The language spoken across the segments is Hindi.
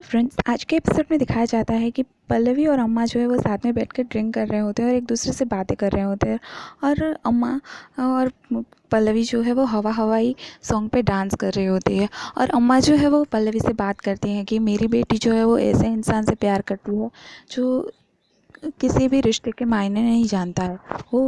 फ्रेंड्स, आज के एपिसोड में दिखाया जाता है कि पल्लवी और अम्मा जो है वो साथ में बैठकर ड्रिंक कर रहे होते हैं और एक दूसरे से बातें कर रहे होते हैं। और अम्मा और पल्लवी जो है वो हवा हवाई सॉन्ग पे डांस कर रही होती है। और अम्मा जो है वो पल्लवी से बात करती हैं कि मेरी बेटी जो है वो ऐसे इंसान से प्यार करती है जो किसी भी रिश्ते के मायने नहीं जानता है। वो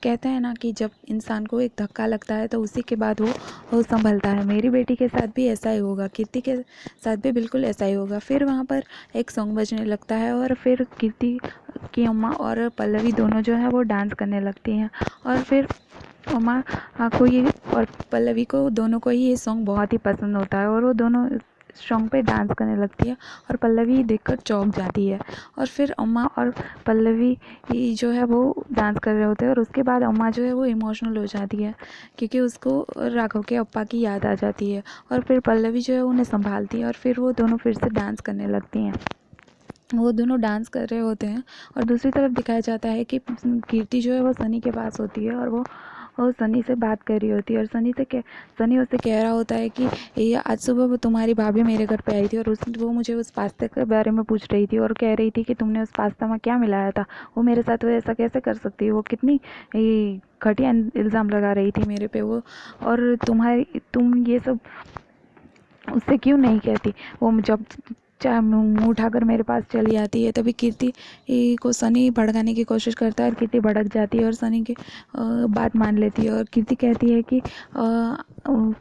कहते हैं ना कि जब इंसान को एक धक्का लगता है तो उसी के बाद वो संभलता है। मेरी बेटी के साथ भी ऐसा ही होगा, कीर्ति के साथ भी बिल्कुल ऐसा ही होगा। फिर वहाँ पर एक सॉन्ग बजने लगता है और फिर कीर्ति की अम्मा और पल्लवी दोनों जो है वो डांस करने लगती हैं। और फिर अम्मा को ये और पल्लवी को दोनों को ही ये सॉन्ग बहुत ही पसंद होता है और वो दोनों सॉन्ग पे डांस करने लगती है। और पल्लवी देखकर चौंक जाती है। और फिर अम्मा और पल्लवी जो है वो डांस कर रहे होते हैं और उसके बाद अम्मा जो है वो इमोशनल हो जाती है क्योंकि उसको राघव के अप्पा की याद आ जाती है। और फिर पल्लवी जो है उन्हें संभालती है और फिर वो दोनों फिर से डांस करने लगती हैं। वो दोनों डांस कर रहे होते हैं और दूसरी तरफ दिखाया जाता है कि कीर्ति जो है वो सनी के पास होती है और वो सनी से बात कर रही होती है। और सनी उससे कह रहा होता है कि ये आज सुबह वो तुम्हारी भाभी मेरे घर पे आई थी और वो मुझे उस पास्ता के बारे में पूछ रही थी और कह रही थी कि तुमने उस पास्ता में क्या मिलाया था, वो मेरे साथ वो ऐसा कैसे कर सकती है, वो कितनी घटिया इल्ज़ाम लगा रही थी मेरे पे वो। और तुम ये सब उससे क्यों नहीं कहती। वो जब चाहे मुँह उठाकर मेरे पास चली आती है। तभी कीर्ति को सनी भड़काने की कोशिश करता है और कीर्ति भड़क जाती है और सनी की बात मान लेती है। और कीर्ति कहती है कि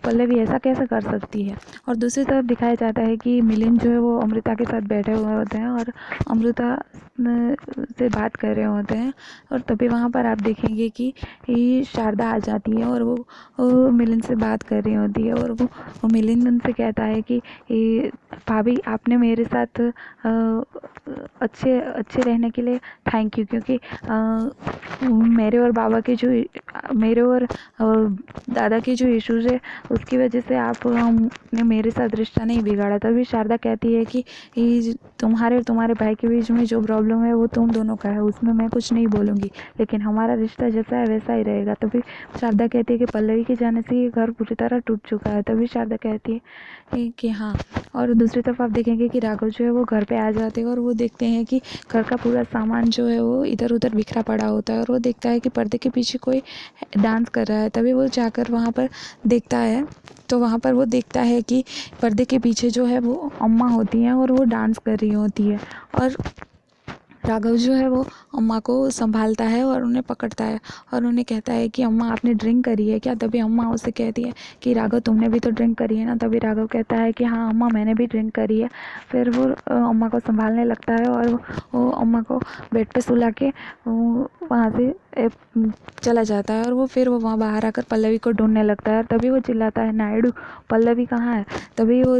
पल्लवी ऐसा कैसे कर सकती है। और दूसरी तरफ दिखाया जाता है कि मिलिंद जो है वो अमृता के साथ बैठे हुए होते हैं और अमृता से बात कर रहे होते हैं। और तभी वहाँ पर आप देखेंगे कि शारदा आ जाती है और वो मिलिंद से बात कर रही होती है। और वो मिलिंद उनसे कहता है कि भाभी आपने मेरे साथ अच्छे अच्छे रहने के लिए थैंक यू, क्योंकि मेरे और दादा के जो इश्यूज है उसकी वजह से आपने मेरे साथ रिश्ता नहीं बिगाड़ा। तभी शारदा कहती है कि तुम्हारे और तुम्हारे भाई के बीच में जो प्रॉब्लम है वो तुम दोनों का है, उसमें मैं कुछ नहीं बोलूँगी, लेकिन हमारा रिश्ता जैसा है वैसा ही रहेगा। तभी शारदा कहती है कि पल्लवी के जाने से ये घर पूरी तरह टूट चुका है। तभी शारदा कहती है कि हाँ। और दूसरी तरफ आप देखेंगे कि राघव जो है वो घर पे आ जाते हैं और वो देखते हैं कि घर का पूरा सामान जो है वो इधर उधर बिखरा पड़ा होता है। और वो देखता है कि पर्दे के पीछे कोई डांस कर रहा है। तभी वो जाकर वहाँ पर देखता है तो वहाँ पर वो देखता है कि पर्दे के पीछे जो है वो अम्मा होती हैं और वो डांस कर रही होती है। और राघव जो है वो अम्मा को संभालता है और उन्हें पकड़ता है और उन्हें कहता है कि अम्मा आपने ड्रिंक करी है क्या। तभी अम्मा उसे कहती है कि राघव तुमने भी तो ड्रिंक करी है ना। तभी राघव कहता है कि हाँ अम्मा मैंने भी ड्रिंक करी है। फिर वो अम्मा को संभालने लगता है और वो अम्मा को बेड पे सुला के वहाँ से चला जाता है। और वो वहाँ बाहर आकर पल्लवी को ढूंढने लगता है। तभी वो चिल्लाता है नायडू पल्लवी कहाँ है। तभी वो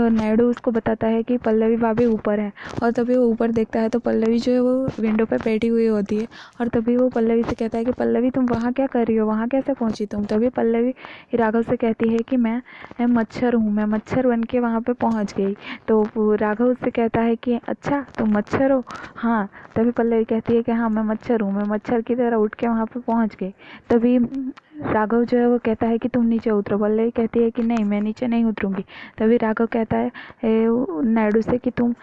नायडू उसको बताता है कि पल्लवी भाभी ऊपर है। और तभी वो ऊपर देखता है तो पल्लवी जो है वो विंडो पे बैठी हुई होती है। और तभी वो पल्लवी से कहता है कि पल्लवी तुम वहाँ क्या कर रही हो, वहाँ कैसे पहुँची तुम। तभी पल्लवी राघव से कहती है कि मैं मच्छर हूँ, मैं मच्छर बन के वहाँ पे पहुँच गई। तो राघव उससे कहता है कि अच्छा तुम मच्छर हो। हाँ। तभी पल्लवी कहती है कि हाँ मैं मच्छर हूँ, मैं मच्छर की तरह उठ के वहाँ पे पहुँच गई। तभी राघव जो है वो कहता है कि तुम नीचे उतरो। पल्लवी कहती है कि नहीं मैं नीचे नहीं उतरूँगी। तभी राघव कहता है नायडू से कि तुम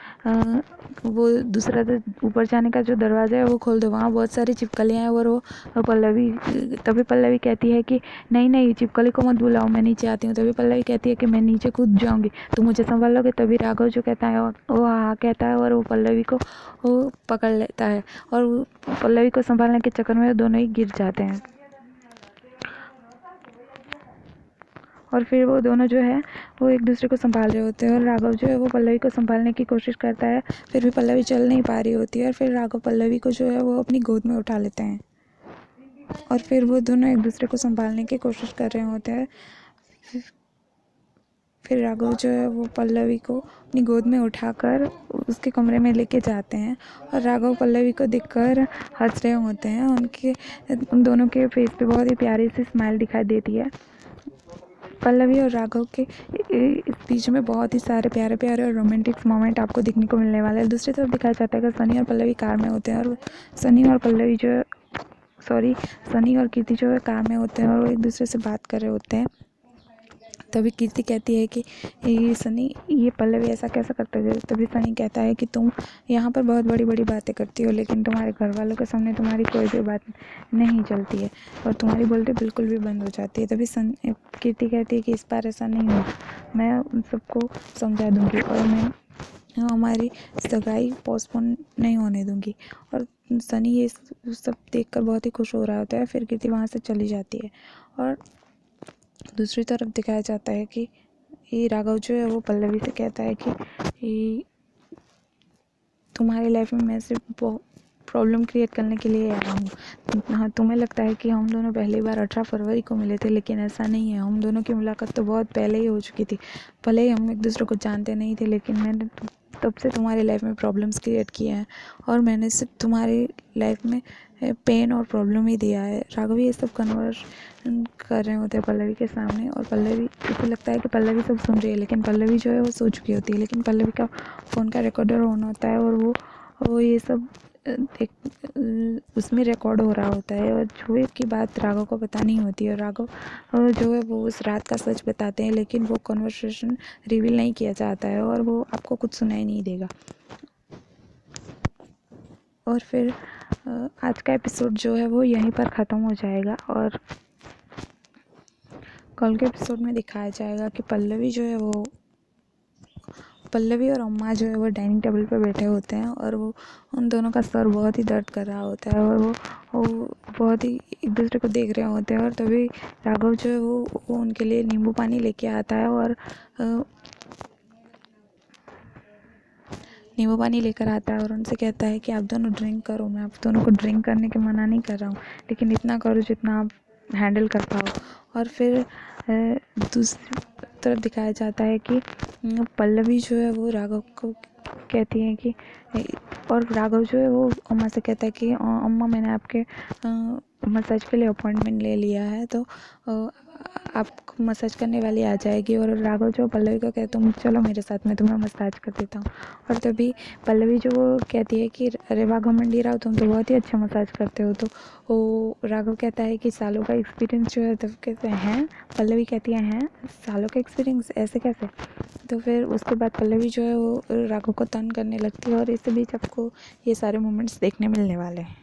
वो दूसरा ऊपर जाने का जो दरवाज़ा है वो खोल दो, वहाँ बहुत सारी छिपकलियाँ हैं। और वो तभी पल्लवी कहती है कि नहीं नहीं छिपकली को मत बुलाओ, मैं नीचे आती हूँ। तभी पल्लवी कहती है कि मैं नीचे कूद जाऊँगी, तुम मुझे संभालोगे। तभी राघव जो कहता है वो हाँ कहता है और वो पल्लवी को वो पकड़ लेता है और पल्लवी को संभालने के चक्कर में दोनों ही गिर जाते हैं। और फिर वो दोनों जो है वो एक दूसरे को संभाल रहे होते हैं और राघव जो है वो पल्लवी को संभालने की कोशिश करता है, फिर भी पल्लवी चल नहीं पा रही होती है। और फिर राघव पल्लवी को जो है वो अपनी गोद में उठा लेते हैं और फिर वो दोनों एक दूसरे को संभालने की कोशिश कर रहे होते हैं। फिर राघव जो है वो पल्लवी को अपनी गोद में उठाकर उसके कमरे में लेके जाते हैं और राघव पल्लवी को देखकर हंस रहे होते हैं। उन दोनों के फेस पे बहुत ही प्यारी सी स्माइल दिखाई देती है। पल्लवी और राघव के इस बीच में बहुत ही सारे प्यारे प्यारे और रोमांटिक मोमेंट आपको देखने को मिलने वाला है। दूसरी तरफ दिखाया जाता है कि सनी और पल्लवी कार में होते हैं और सनी और पल्लवी जो है सनी और कीर्ति जो है कार में होते हैं और वो एक दूसरे से बात कर रहे होते हैं। तभी कीर्ति कहती है कि ये सनी, ये पल्लवी ऐसा कैसा करता है। तभी सनी कहता है कि तुम यहाँ पर बहुत बड़ी बड़ी बातें करती हो, लेकिन तुम्हारे घर वालों के सामने तुम्हारी कोई भी बात नहीं चलती है और तुम्हारी बोलती बिल्कुल भी बंद हो जाती है। तभी कीर्ति कहती है कि इस बार ऐसा नहीं होगा, मैं उन सबको समझा दूंगी और मैं हमारी सगाई पोस्टपोन नहीं होने दूंगी। और सनी ये सब देखकर बहुत ही खुश हो रहा होता है। फिर कीर्ति वहाँ से चली जाती है और दूसरी तरफ दिखाया जाता है कि ये राघव जो है वो पल्लवी से कहता है कि तुम्हारी लाइफ में मैं सिर्फ प्रॉब्लम क्रिएट करने के लिए आया हूँ। हाँ, तुम्हें लगता है कि हम दोनों पहली बार 18 फरवरी को मिले थे, लेकिन ऐसा नहीं है। हम दोनों की मुलाकात तो बहुत पहले ही हो चुकी थी। भले ही हम एक दूसरे को जानते नहीं थे, लेकिन मैंने तब से तुम्हारी लाइफ में प्रॉब्लम्स क्रिएट किए हैं और मैंने सिर्फ तुम्हारी लाइफ में पेन और प्रॉब्लम ही दिया है। राघव ये सब कन्वर्स कर रहे होते हैं पल्लवी के सामने और पल्लवी, उसे लगता है कि पल्लवी सब सुन रही है, लेकिन पल्लवी जो है वो सो चुकी होती है। लेकिन पल्लवी का फ़ोन का रिकॉर्डर ऑन होता है और वो ये सब उसमें रिकॉर्ड हो रहा होता है और जुए की बात राघव को पता नहीं होती है। राघव जो है वो उस रात का सच बताते हैं, लेकिन वो कन्वर्सेशन रिवील नहीं किया जाता है और वो आपको कुछ सुनाई नहीं देगा। और फिर आज का एपिसोड जो है वो यहीं पर ख़त्म हो जाएगा और कल के एपिसोड में दिखाया जाएगा कि पल्लवी और अम्मा जो है वो डाइनिंग टेबल पर बैठे होते हैं और वो उन दोनों का सर बहुत ही दर्द कर रहा होता है और वो बहुत ही एक दूसरे को देख रहे होते हैं। और तभी राघव जो है वो उनके लिए नींबू पानी लेके आता है और नींबू पानी लेकर आता है और उनसे कहता है कि आप दोनों ड्रिंक करो। मैं आप दोनों को ड्रिंक करने के मना नहीं कर रहा हूँ, लेकिन इतना करो जितना आप हैंडल कर पाओ। और फिर दूसरी तरफ दिखाया जाता है कि पल्लवी जो है वो राघव को कहती है कि, और राघव जो है वो अम्मा से कहता है कि अम्मा मैंने आपके मसाज के लिए अपॉइंटमेंट ले लिया है, तो आपको मसाज करने वाली आ जाएगी। और राघव जो पल्लवी को कहता तुम चलो मेरे साथ, में तुम्हें मसाज कर देता हूँ। और तभी पल्लवी जो वो कहती है कि अरे वाह घमंडी राव, तुम तो बहुत ही अच्छा मसाज करते हो। तो वो राघव कहता है कि सालों का एक्सपीरियंस जो है, तो कहते हैं, पल्लवी कहती हैं सालों का एक्सपीरियंस ऐसे कैसे। तो फिर उसके बाद पल्लवी जो है वो राघव को तंग करने लगती है और इस बीच आपको ये सारे मोमेंट्स देखने मिलने वाले हैं।